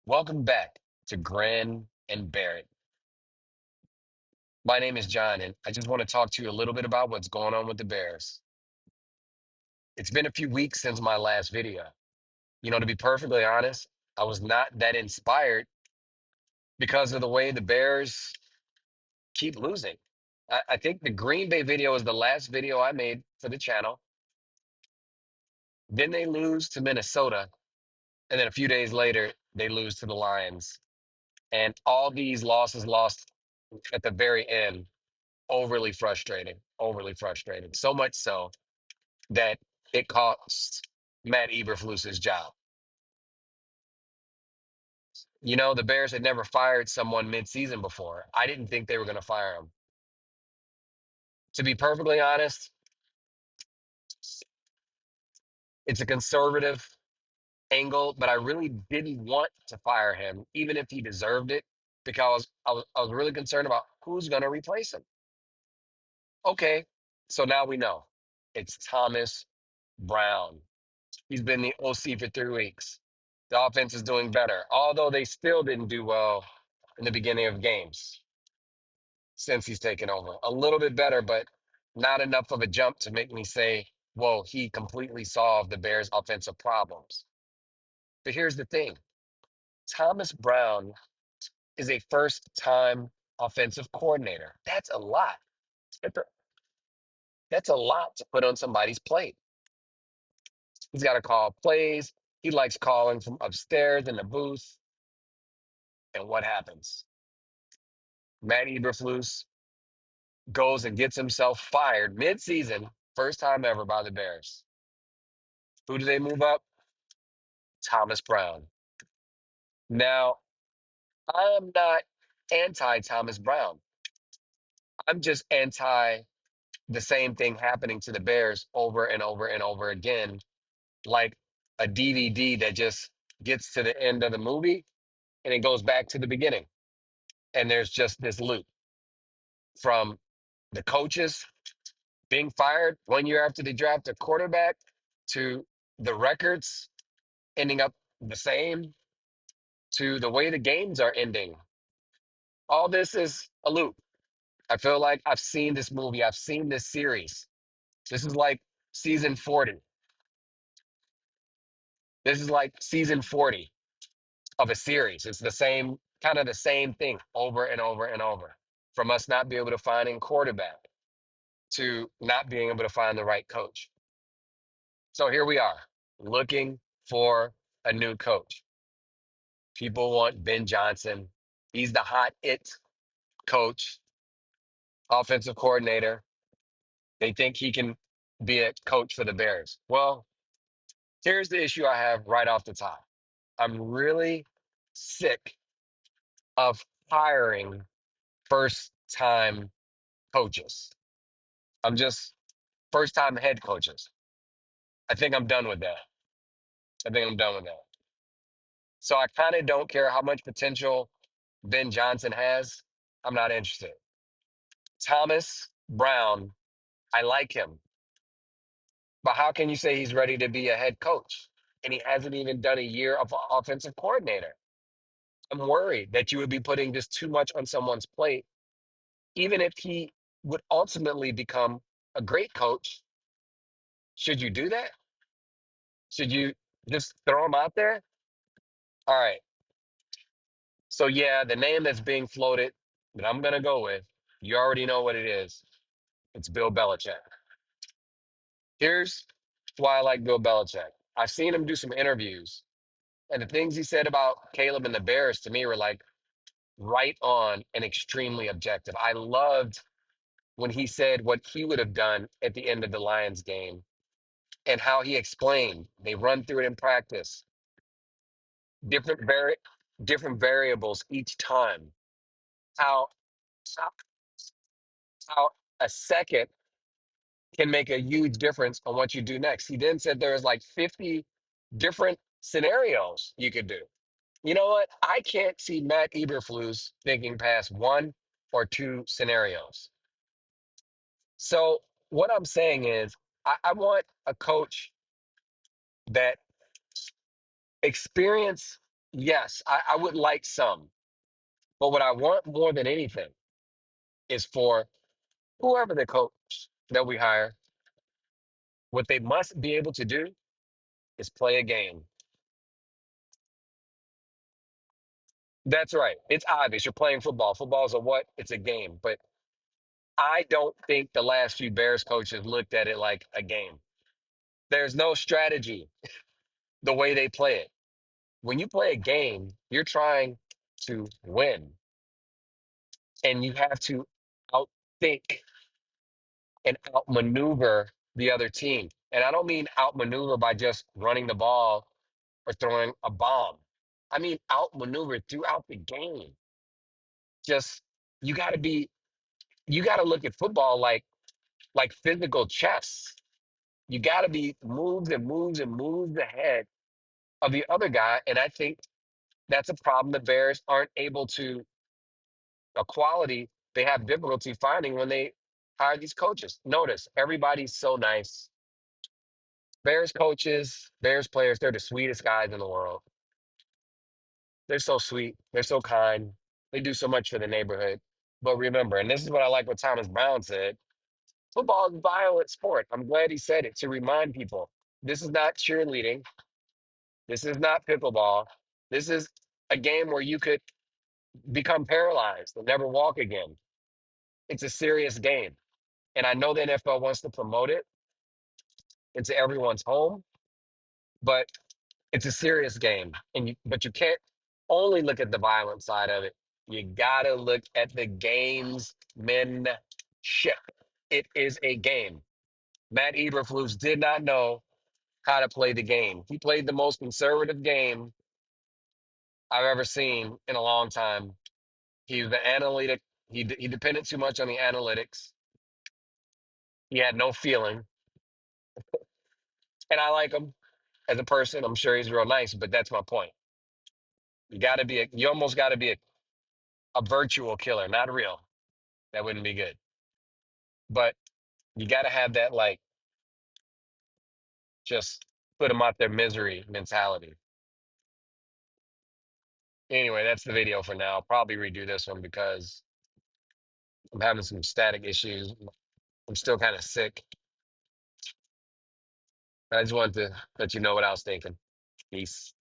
Welcome back to Gran and Barrett. My name is John, and I just want to talk to you a little bit about what's going on with the Bears. It's been a few weeks since my last video. To be perfectly honest, I was not that inspired because of the way the Bears keep losing. I think the Green Bay video was the last video I made for the channel. Then they lose to Minnesota, and then a few days later, they lose to the Lions. And all these losses lost at the very end overly frustrating. So much so that it cost Matt Eberflus his job. The Bears had never fired someone midseason before. I didn't think they were going to fire him. To be perfectly honest, it's a conservative angle, but I really didn't want to fire him, even if he deserved it, because I was really concerned about who's going to replace him. Okay, so now we know it's Thomas Brown. He's been the OC for 3 weeks. The offense is doing better, although they still didn't do well in the beginning of games since he's taken over. A little bit better, but not enough of a jump to make me say, whoa, he completely solved the Bears' offensive problems. But here's the thing, Thomas Brown is a first time offensive coordinator. That's a lot. That's a, that's a lot to put on somebody's plate. He's got to call plays. He likes calling from upstairs in the booth. And what happens? Matt Eberflus goes and gets himself fired mid-season, first time ever by the Bears. Who do they move up? Thomas Brown. Now, I am not anti Thomas Brown. I'm just anti the same thing happening to the Bears over and over and over again, like a DVD that just gets to the end of the movie and it goes back to the beginning. And there's just this loop from the coaches being fired 1 year after they draft a quarterback to the records ending up the same to the way the games are ending. All this is a loop. I feel like I've seen this movie, I've seen this series. This is like season 40. This is like season 40 of a series. It's the same, kind of the same thing over and over and over. From us not being able to find a quarterback to not being able to find the right coach. So here we are, looking for a new coach. People want Ben Johnson. He's the hot coach, offensive coordinator. They think he can be a coach for the Bears. Well, here's the issue I have right off the top. I'm really sick of hiring first time coaches. I'm just first time head coaches. I think I'm done with that. I think I'm done with that. So I kind of don't care how much potential Ben Johnson has. I'm not interested. Thomas Brown, I like him. But how can you say he's ready to be a head coach? And he hasn't even done a year of offensive coordinator. I'm worried that you would be putting just too much on someone's plate, even if he would ultimately become a great coach. Should you do that? Should you just throw him out there? All right. So, yeah, the name that's being floated that I'm going to go with, you already know what it is. It's Bill Belichick. Here's why I like Bill Belichick. I've seen him do some interviews, and the things he said about Caleb and the Bears to me were like right on and extremely objective. I loved when he said what he would have done at the end of the Lions game and how he explained they run through it in practice, different different variables each time. How how, how a second can make a huge difference on what you do next. He then said there's like 50 different scenarios you could do. You know what? I can't see Matt Eberflus thinking past one or two scenarios. So what I'm saying is, I want a coach that experience Yes, I would like some, but what I want more than anything is for whoever the coach that we hire, what they must be able to do is play a game. That's right. It's obvious. You're playing football. Football is a what? It's a game. But I don't think the last few Bears coaches looked at it like a game. There's no strategy the way they play it. When you play a game, you're trying to win and you have to outthink and outmaneuver the other team. And I don't mean outmaneuver by just running the ball or throwing a bomb. I mean outmaneuver throughout the game. Just you got to be you got to look at football like physical chess. You got to be moves and moves and moves ahead of the other guy. And I think that's a problem the Bears aren't able to, a quality they have difficulty finding when they hire these coaches. Notice everybody's so nice. Bears coaches, Bears players, they're the sweetest guys in the world. They're so sweet. They're so kind. They do so much for the neighborhood. But remember, and this is what I like what Thomas Brown said, football is a violent sport. I'm glad he said it to remind people this is not cheerleading. This is not pickleball. This is a game where you could become paralyzed and never walk again. It's a serious game. And I know the NFL wants to promote it into everyone's home, but it's a serious game. But you can't only look at the violent side of it. You gotta look at the gamesmanship. It is a game. Matt Eberflus did not know how to play the game. He played the most conservative game I've ever seen in a long time. He was the analytic. He depended too much on the analytics. He had no feeling, and I like him as a person. I'm sure he's real nice, but that's my point. You almost got to be a virtual killer, not real. That wouldn't be good. But you got to have that like just put them out their misery mentality. Anyway, that's the video for now. I'll probably redo this one because I'm having some static issues. I'm still kind of sick. I just wanted to let you know what I was thinking. Peace.